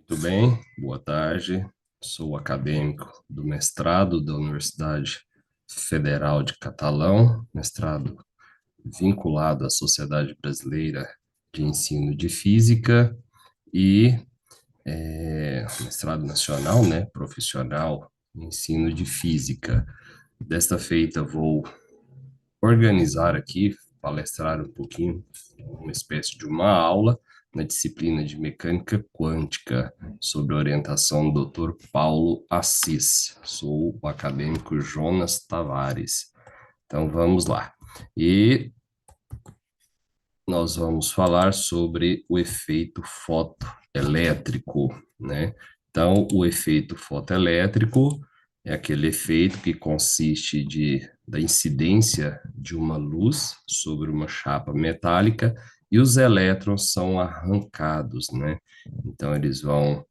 Muito bem, boa tarde. Sou acadêmico do mestrado da Universidade Federal de Catalão, mestrado vinculado à Sociedade Brasileira de Ensino de Física e mestrado nacional, né, profissional em ensino de física. Desta feita, vou organizar aqui, palestrar um pouquinho, uma espécie de uma aula na disciplina de mecânica quântica, sob a orientação do Dr. Paulo Assis. Sou o acadêmico Jonas Tavares. Então vamos lá. E nós vamos falar sobre o efeito fotoelétrico, né? Então, o efeito fotoelétrico é aquele efeito que consiste da incidência de uma luz sobre uma chapa metálica e os elétrons são arrancados, né? Então, eles vão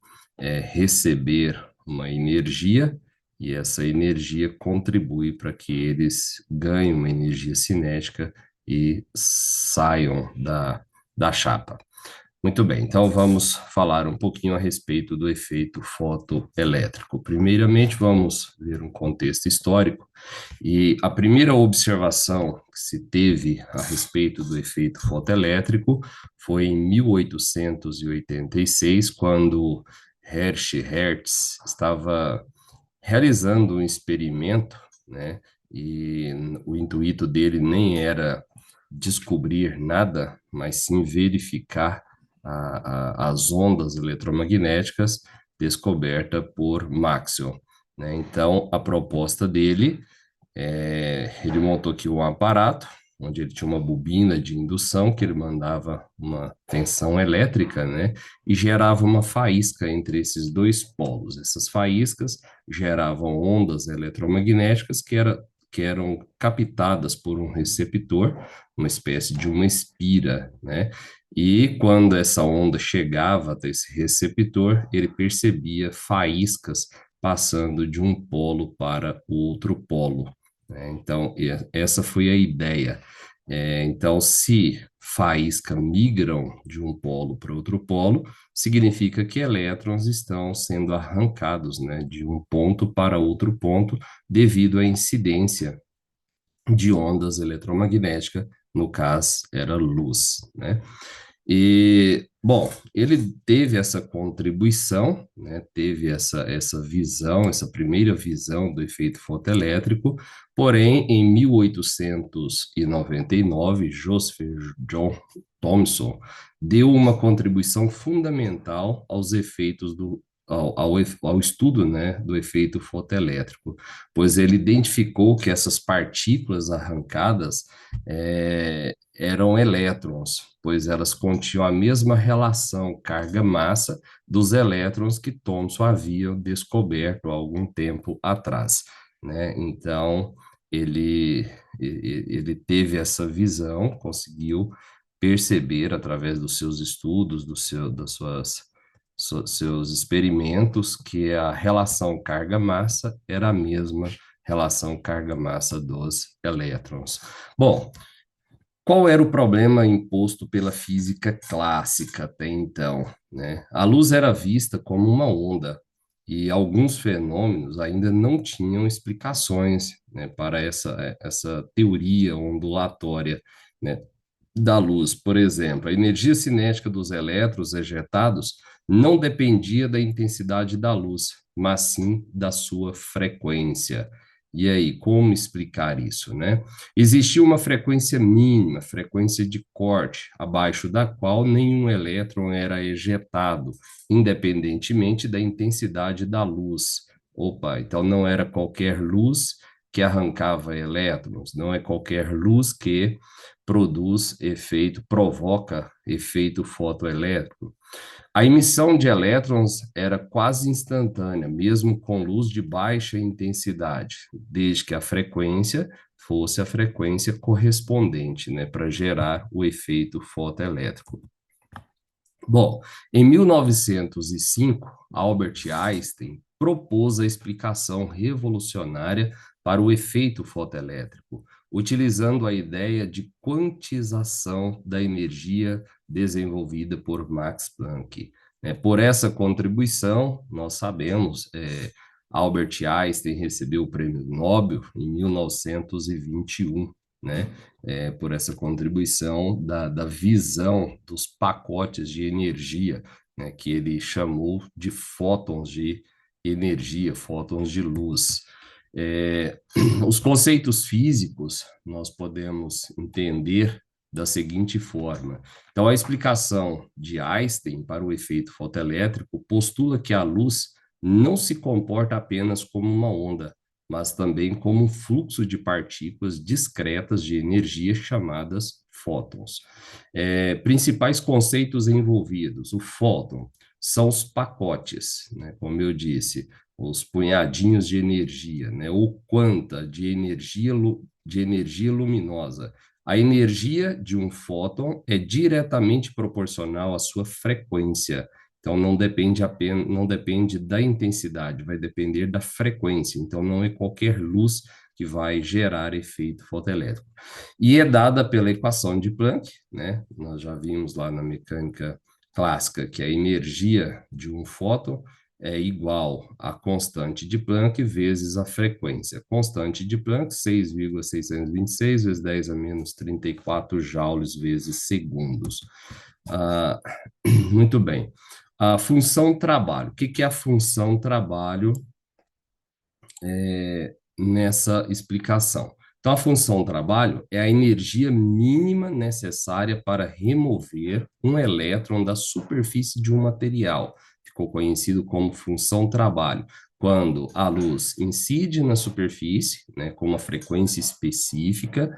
receber uma energia e essa energia contribui para que eles ganhem uma energia cinética e saiam da chapa. Muito bem, então vamos falar um pouquinho a respeito do efeito fotoelétrico. Primeiramente, vamos ver um contexto histórico, e a primeira observação que se teve a respeito do efeito fotoelétrico foi em 1886, quando Hershey Hertz estava realizando um experimento, né? E o intuito dele nem era descobrir nada, mas sim verificar as ondas eletromagnéticas descoberta por Maxwell, né? Então, a proposta dele ele montou aqui um aparato onde ele tinha uma bobina de indução que ele mandava uma tensão elétrica, né, e gerava uma faísca entre esses dois polos. Essas faíscas geravam ondas eletromagnéticas que eram captadas por um receptor, uma espécie de uma espira, né? E quando essa onda chegava até esse receptor, ele percebia faíscas passando de um polo para o outro polo, né? Então, essa foi a ideia. Então, se faíscas migram de um polo para outro polo, significa que elétrons estão sendo arrancados, né, de um ponto para outro ponto devido à incidência de ondas eletromagnéticas, no caso era luz, né? E, bom, ele teve essa contribuição, né, teve essa visão, essa primeira visão do efeito fotoelétrico, porém, em 1899, Joseph John Thomson deu uma contribuição fundamental aos efeitos ao estudo, né, do efeito fotoelétrico, pois ele identificou que essas partículas arrancadas eram elétrons, pois elas continham a mesma relação carga-massa dos elétrons que Thomson havia descoberto há algum tempo atrás, né? Então, ele teve essa visão, conseguiu perceber através dos seus estudos, seus experimentos, que a relação carga-massa era a mesma relação carga-massa dos elétrons. Bom, qual era o problema imposto pela física clássica até então, né? A luz era vista como uma onda e alguns fenômenos ainda não tinham explicações, né, para essa teoria ondulatória, né, da luz. Por exemplo, a energia cinética dos elétrons ejetados não dependia da intensidade da luz, mas sim da sua frequência. E aí, como explicar isso, né? Existia uma frequência mínima, frequência de corte, abaixo da qual nenhum elétron era ejetado, independentemente da intensidade da luz. Opa, então não era qualquer luz que arrancava elétrons, não é qualquer luz que provoca efeito fotoelétrico. A emissão de elétrons era quase instantânea, mesmo com luz de baixa intensidade, desde que a frequência fosse a frequência correspondente, né, para gerar o efeito fotoelétrico. Bom, em 1905, Albert Einstein propôs a explicação revolucionária para o efeito fotoelétrico, utilizando a ideia de quantização da energia desenvolvida por Max Planck. Por essa contribuição, nós sabemos, Albert Einstein recebeu o prêmio Nobel em 1921, né? Por essa contribuição da visão dos pacotes de energia, né? Que ele chamou de fótons de energia, fótons de luz. É, os conceitos físicos nós podemos entender da seguinte forma. Então, a explicação de Einstein para o efeito fotoelétrico postula que a luz não se comporta apenas como uma onda, mas também como um fluxo de partículas discretas de energia chamadas fótons. Principais conceitos envolvidos: o fóton são os pacotes, né, como eu disse, os punhadinhos de energia, né, ou quanta de energia luminosa. A energia de um fóton é diretamente proporcional à sua frequência. Então, não depende da intensidade, vai depender da frequência. Então, não é qualquer luz que vai gerar efeito fotoelétrico. E é dada pela equação de Planck, né? Nós já vimos lá na mecânica clássica que a energia de um fóton é igual à constante de Planck vezes a frequência. Constante de Planck, 6,626 vezes 10 a menos 34 joules vezes segundos. Ah, muito bem. A função trabalho. O que é a função trabalho nessa explicação? Então, a função trabalho é a energia mínima necessária para remover um elétron da superfície de um material. Ficou conhecido como função trabalho. Quando a luz incide na superfície, né, com uma frequência específica,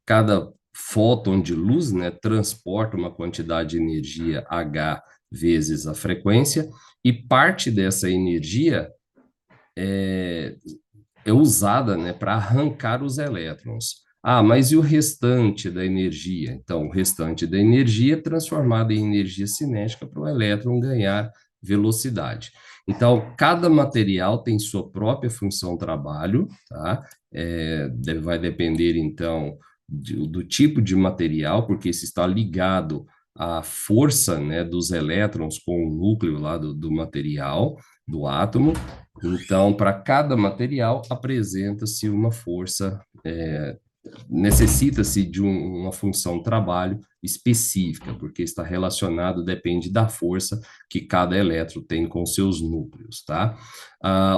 cada fóton de luz, né, transporta uma quantidade de energia H vezes a frequência, e parte dessa energia é usada, né, para arrancar os elétrons. Ah, mas e o restante da energia? Então, o restante da energia é transformado em energia cinética para o elétron ganhar velocidade. Então, cada material tem sua própria função trabalho, tá? Vai depender, então, do tipo de material, porque isso está ligado à força, né, dos elétrons com o núcleo lá do material, do átomo. Então, para cada material, apresenta-se uma força, necessita-se de uma função trabalho específica, porque está relacionado, depende da força que cada elétron tem com seus núcleos, tá?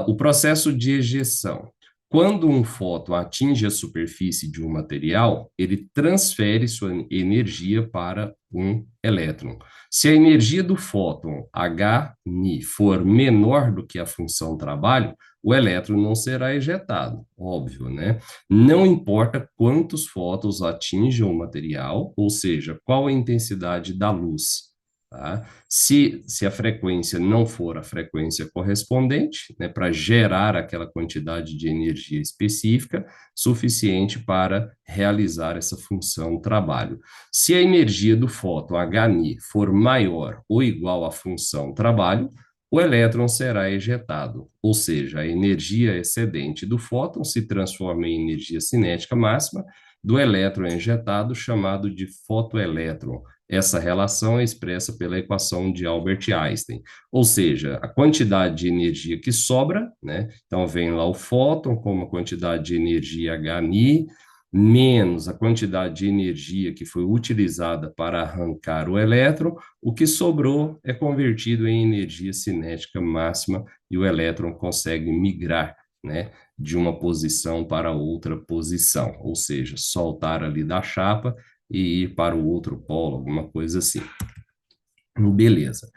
O processo de ejeção. Quando um fóton atinge a superfície de um material, ele transfere sua energia para um elétron. Se a energia do fóton H-ni for menor do que a função trabalho, o elétron não será ejetado, óbvio, né? Não importa quantos fótons atinjam o material, ou seja, qual a intensidade da luz. Tá? Se a frequência não for a frequência correspondente, né, para gerar aquela quantidade de energia específica suficiente para realizar essa função trabalho. Se a energia do fóton Hν for maior ou igual à função trabalho, o elétron será ejetado, ou seja, a energia excedente do fóton se transforma em energia cinética máxima do elétron ejetado, chamado de fotoelétron. Essa relação é expressa pela equação de Albert Einstein, ou seja, a quantidade de energia que sobra, né? Então vem lá o fóton com uma quantidade de energia Hν, menos a quantidade de energia que foi utilizada para arrancar o elétron, o que sobrou é convertido em energia cinética máxima e o elétron consegue migrar, né, de uma posição para outra posição, ou seja, soltar ali da chapa e ir para o outro polo, alguma coisa assim. Beleza.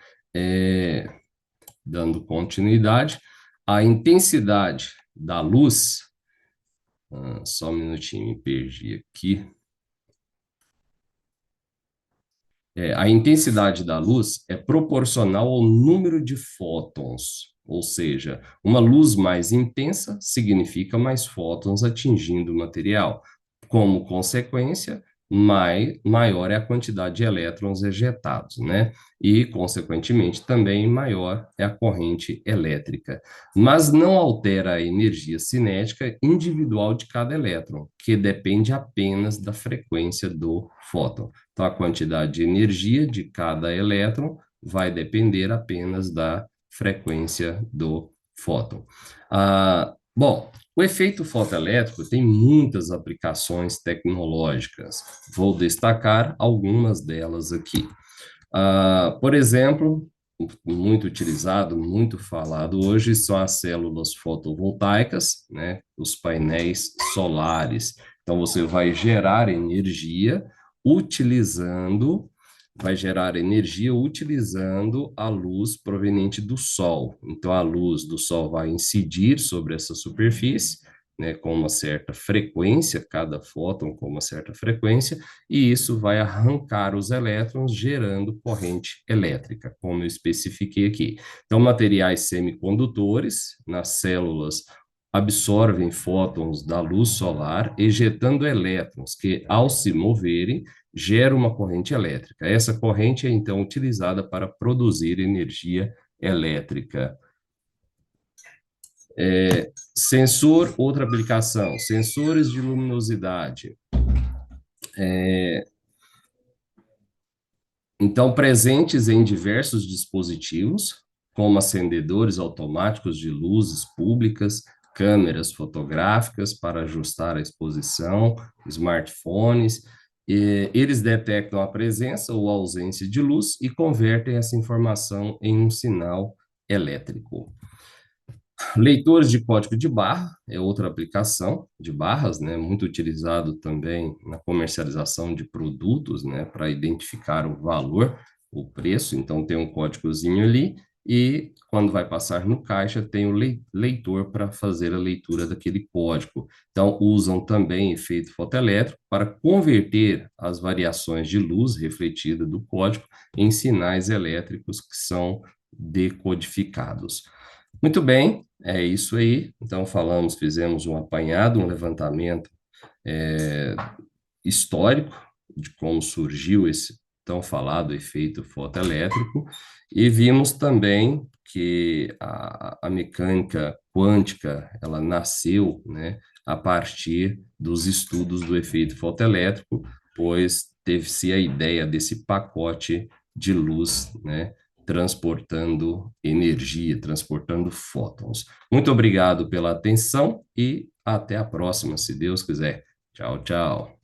Dando continuidade, a intensidade da luz, só um minutinho, me perdi aqui. A intensidade da luz é proporcional ao número de fótons, ou seja, uma luz mais intensa significa mais fótons atingindo o material. Como consequência, maior é a quantidade de elétrons ejetados, né? E, consequentemente, também maior é a corrente elétrica. Mas não altera a energia cinética individual de cada elétron, que depende apenas da frequência do fóton. Então, a quantidade de energia de cada elétron vai depender apenas da frequência do fóton. Bom, o efeito fotoelétrico tem muitas aplicações tecnológicas. Vou destacar algumas delas aqui. Por exemplo, muito utilizado, muito falado hoje são as células fotovoltaicas, né? Os painéis solares. Então, você utilizando vai gerar energia utilizando a luz proveniente do Sol. Então, a luz do Sol vai incidir sobre essa superfície, né, com uma certa frequência, cada fóton com uma certa frequência, e isso vai arrancar os elétrons, gerando corrente elétrica, como eu especifiquei aqui. Então, materiais semicondutores nas células absorvem fótons da luz solar, ejetando elétrons que, ao se moverem, gera uma corrente elétrica. Essa corrente é então utilizada para produzir energia elétrica. Sensor, outra aplicação, sensores de luminosidade. Então, presentes em diversos dispositivos, como acendedores automáticos de luzes públicas, câmeras fotográficas para ajustar a exposição, smartphones. Eles detectam a presença ou ausência de luz e convertem essa informação em um sinal elétrico. Leitores de código de barra é outra aplicação de barras, né, muito utilizado também na comercialização de produtos, né, para identificar o valor, o preço. Então, tem um códigozinho ali e, quando vai passar no caixa, tem o leitor para fazer a leitura daquele código. Então, usam também efeito fotoelétrico para converter as variações de luz refletida do código em sinais elétricos que são decodificados. Muito bem, é isso aí. Então, fizemos um apanhado, um levantamento é, histórico de como surgiu esse tão falado efeito fotoelétrico e vimos também que a mecânica quântica, ela nasceu, né, a partir dos estudos do efeito fotoelétrico, pois teve-se a ideia desse pacote de luz, né, transportando energia, transportando fótons. Muito obrigado pela atenção e até a próxima, se Deus quiser. Tchau, tchau.